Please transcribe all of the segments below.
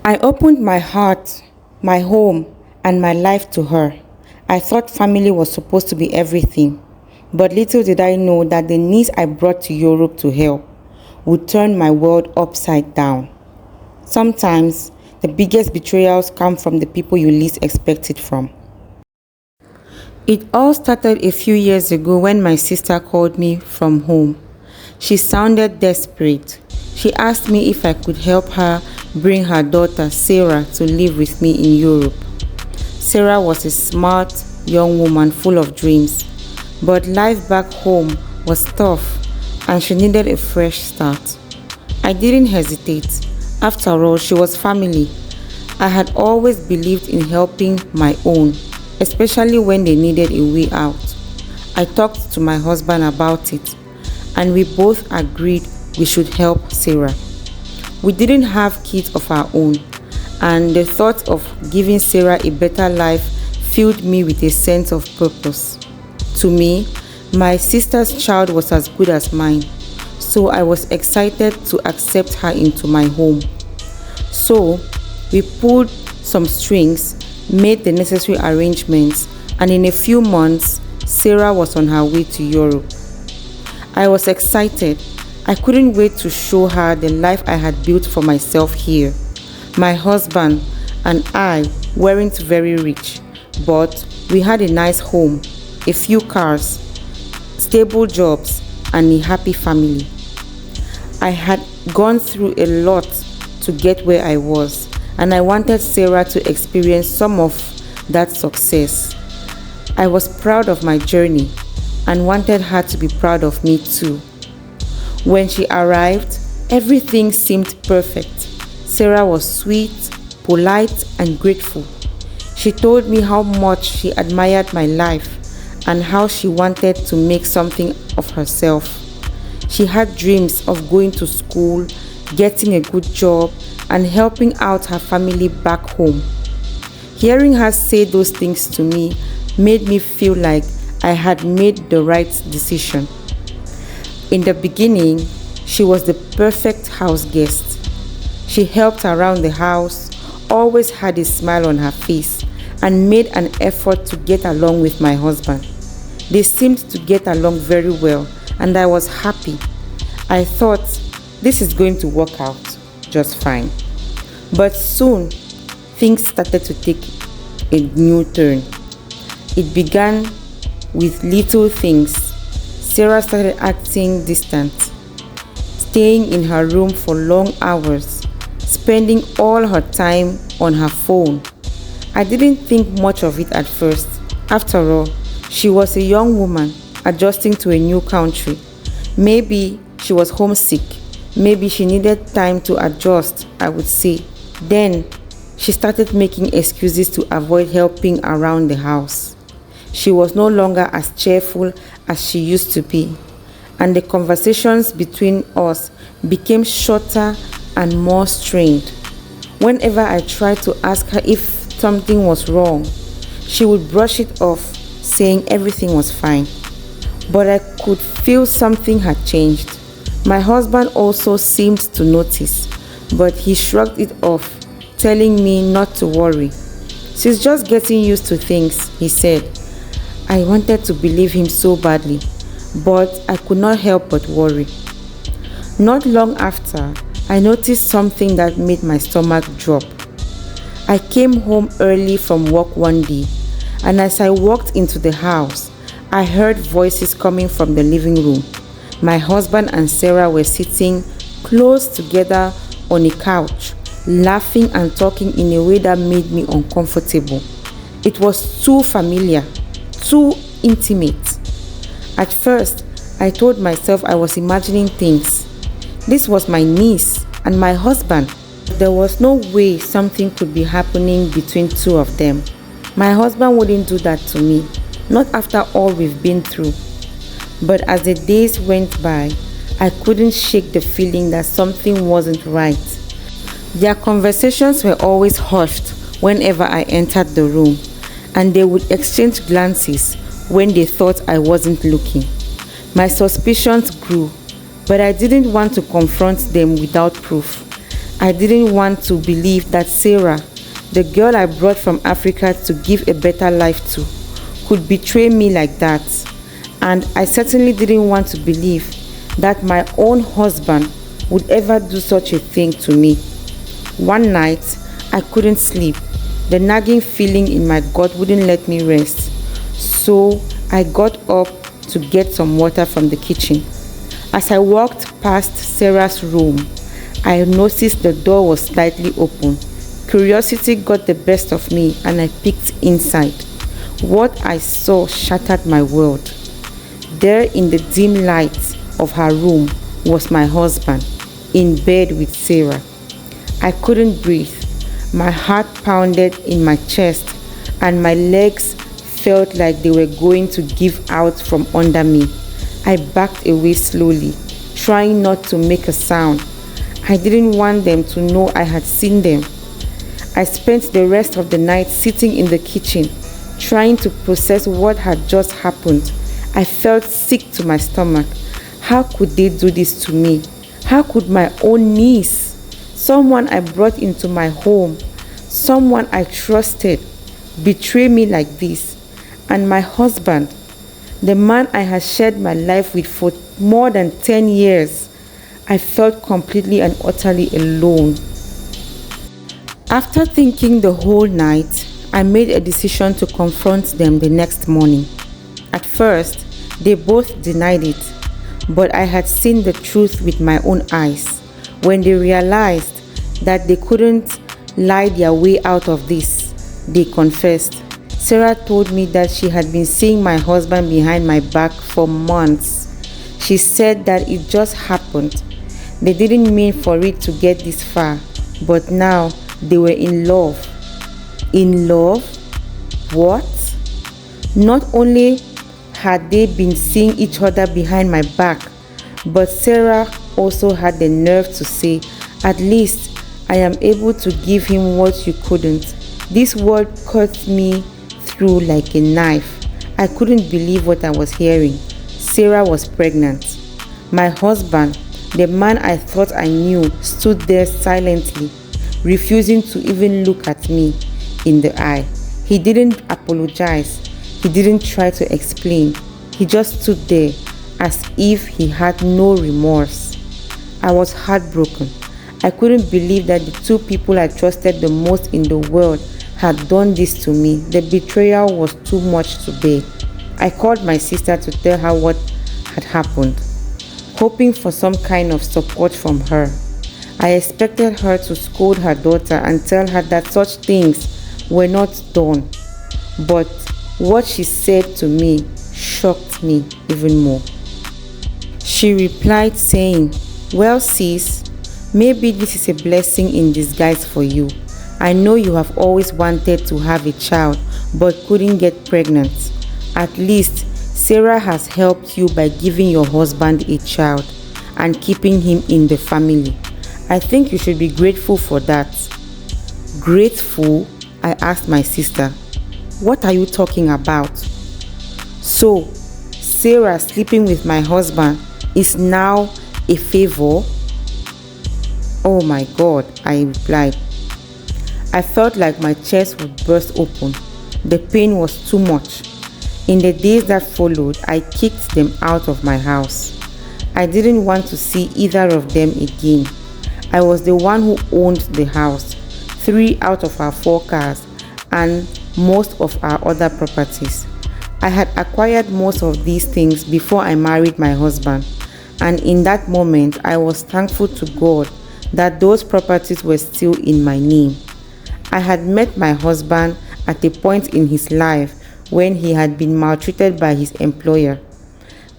I opened my heart, my home, and my life to her. I thought family was supposed to be everything, but little did I know that the niece I brought to Europe to help would turn my world upside down. Sometimes, the biggest betrayals come from the people you least expect it from. It all started a few years ago when my sister called me from home. She sounded desperate. She asked me if I could help her bring her daughter Sarah to live with me in Europe. Sarah was a smart young woman full of dreams, but life back home was tough and she needed a fresh start. I didn't hesitate. After all, she was family. I had always believed in helping my own, especially when they needed a way out. I talked to my husband about it, and we both agreed we should help Sarah. We didn't have kids of our own, and the thought of giving Sarah a better life filled me with a sense of purpose. To me, my sister's child was as good as mine, so I was excited to accept her into my home. So, we pulled some strings, made the necessary arrangements, and in a few months, Sarah was on her way to Europe. I was excited. I couldn't wait to show her the life I had built for myself here. My husband and I weren't very rich, but we had a nice home, a few cars, stable jobs, and a happy family. I had gone through a lot to get where I was, and I wanted Sarah to experience some of that success. I was proud of my journey and wanted her to be proud of me too. When she arrived, everything seemed perfect. Sarah was sweet, polite, and grateful. She told me how much she admired my life and how she wanted to make something of herself. She had dreams of going to school, getting a good job, and helping out her family back home. Hearing her say those things to me made me feel like I had made the right decision. In the beginning, she was the perfect house guest. She helped around the house, always had a smile on her face, and made an effort to get along with my husband. They seemed to get along very well, and I was happy. I thought, this is going to work out just fine. But soon, things started to take a new turn. It began with little things. Sarah started acting distant, staying in her room for long hours, spending all her time on her phone. I didn't think much of it at first. After all, she was a young woman adjusting to a new country. Maybe she was homesick. Maybe she needed time to adjust, I would say. Then, she started making excuses to avoid helping around the house. She was no longer as cheerful as she used to be, and the conversations between us became shorter and more strained. Whenever I tried to ask her if something was wrong, she would brush it off, saying everything was fine. But I could feel something had changed. My husband also seemed to notice, but he shrugged it off, telling me not to worry. She's just getting used to things, he said. I wanted to believe him so badly, but I could not help but worry. Not long after, I noticed something that made my stomach drop. I came home early from work one day, and as I walked into the house, I heard voices coming from the living room. My husband and Sarah were sitting close together on a couch, laughing and talking in a way that made me uncomfortable. It was too familiar, too intimate. At first, I told myself I was imagining things. This was my niece and my husband. There was no way something could be happening between two of them. My husband wouldn't do that to me, not after all we've been through. But as the days went by, I couldn't shake the feeling that something wasn't right. Their conversations were always hushed whenever I entered the room, and they would exchange glances when they thought I wasn't looking. My suspicions grew, but I didn't want to confront them without proof. I didn't want to believe that Sarah, the girl I brought from Africa to give a better life to, could betray me like that. And I certainly didn't want to believe that my own husband would ever do such a thing to me. One night, I couldn't sleep. The nagging feeling in my gut wouldn't let me rest. So I got up to get some water from the kitchen. As I walked past Sarah's room, I noticed the door was slightly open. Curiosity got the best of me and I peeked inside. What I saw shattered my world. There in the dim light of her room was my husband, in bed with Sarah. I couldn't breathe. My heart pounded in my chest and my legs felt like they were going to give out from under me. I backed away slowly, trying not to make a sound. I didn't want them to know I had seen them. I spent the rest of the night sitting in the kitchen, trying to process what had just happened. I felt sick to my stomach. How could they do this to me? How could my own niece, someone I brought into my home, someone I trusted, betray me like this? And my husband, the man I had shared my life with for more than 10 years, I felt completely and utterly alone. After thinking the whole night, I made a decision to confront them the next morning. At first, they both denied it, but I had seen the truth with my own eyes. When they realized that they couldn't lie their way out of this, they confessed. Sarah told me that she had been seeing my husband behind my back for months. She said that it just happened. They didn't mean for it to get this far, but now they were in love. In love? What? Not only had they been seeing each other behind my back, but Sarah also had the nerve to say, "At least I am able to give him what you couldn't." This word cut me through like a knife. I couldn't believe what I was hearing. Sarah was pregnant. My husband, the man I thought I knew, stood there silently, refusing to even look at me in the eye. He didn't apologize. He didn't try to explain. He just stood there as if he had no remorse. I was heartbroken. I couldn't believe that the two people I trusted the most in the world had done this to me. The betrayal was too much to bear. I called my sister to tell her what had happened, hoping for some kind of support from her. I expected her to scold her daughter and tell her that such things were not done. But what she said to me shocked me even more. She replied saying, "Well, sis, maybe this is a blessing in disguise for you. I know you have always wanted to have a child but couldn't get pregnant. At least Sarah has helped you by giving your husband a child and keeping him in the family. I think you should be grateful for that." Grateful? I asked my sister. What are you talking about? So, Sarah sleeping with my husband is now a favor? Oh my God, I replied. I felt like my chest would burst open. The pain was too much. In the days that followed, I kicked them out of my house. I didn't want to see either of them again. I was the one who owned the house, 3 out of our 4 cars, and most of our other properties. I had acquired most of these things before I married my husband, and in that moment I was thankful to God that those properties were still in my name. I had met my husband at a point in his life when he had been maltreated by his employer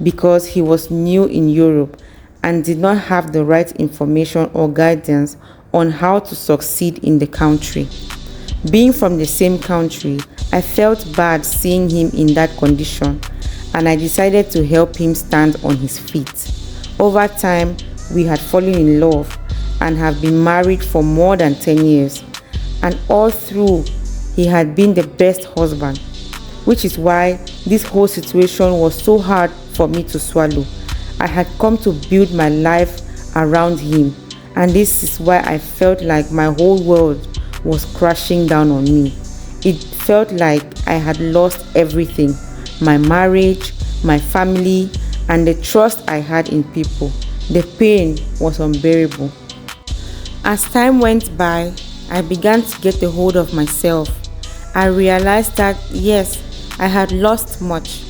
because he was new in Europe and did not have the right information or guidance on how to succeed in the country. Being from the same country, I felt bad seeing him in that condition, and I decided to help him stand on his feet. Over time, we had fallen in love and have been married for more than 10 years. And all through, he had been the best husband, which is why this whole situation was so hard for me to swallow. I had come to build my life around him, And this is why I felt like my whole world was crashing down on me. It felt like I had lost everything: my marriage, my family, and the trust I had in people. The pain was unbearable. As time went by, I began to get a hold of myself. I realized that yes, I had lost much,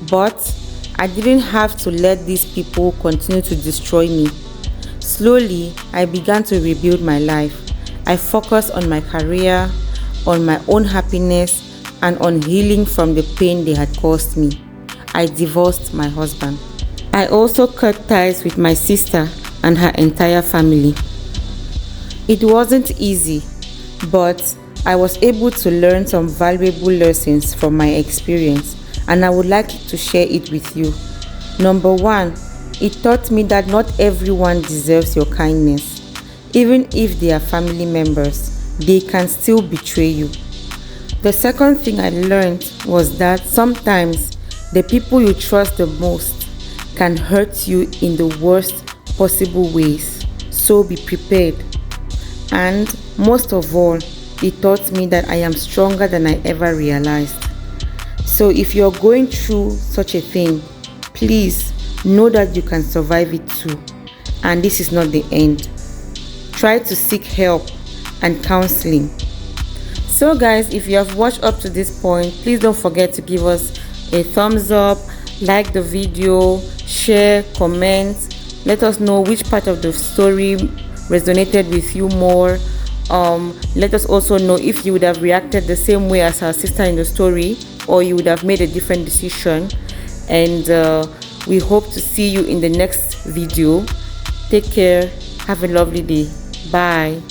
but I didn't have to let these people continue to destroy me. Slowly, I began to rebuild my life. I focused on my career, on my own happiness, and on healing from the pain they had caused me. I divorced my husband. I also cut ties with my sister and her entire family. It wasn't easy, but I was able to learn some valuable lessons from my experience, and I would like to share it with you. Number one, it taught me that not everyone deserves your kindness. Even if they are family members, they can still betray you. The second thing I learned was that sometimes the people you trust the most can hurt you in the worst possible ways, so be prepared. And most of all, it taught me that I am stronger than I ever realized. So if you're going through such a thing, please know that you can survive it too. And this is not the end. Try to seek help and counseling. So guys, if you have watched up to this point, please don't forget to give us a thumbs up, like the video, share, comment. Let us know which part of the story resonated with you more. Let us also know if you would have reacted the same way as our sister in the story, or you would have made a different decision. And we hope to see you in the next video. Take care. Have a lovely day. Bye.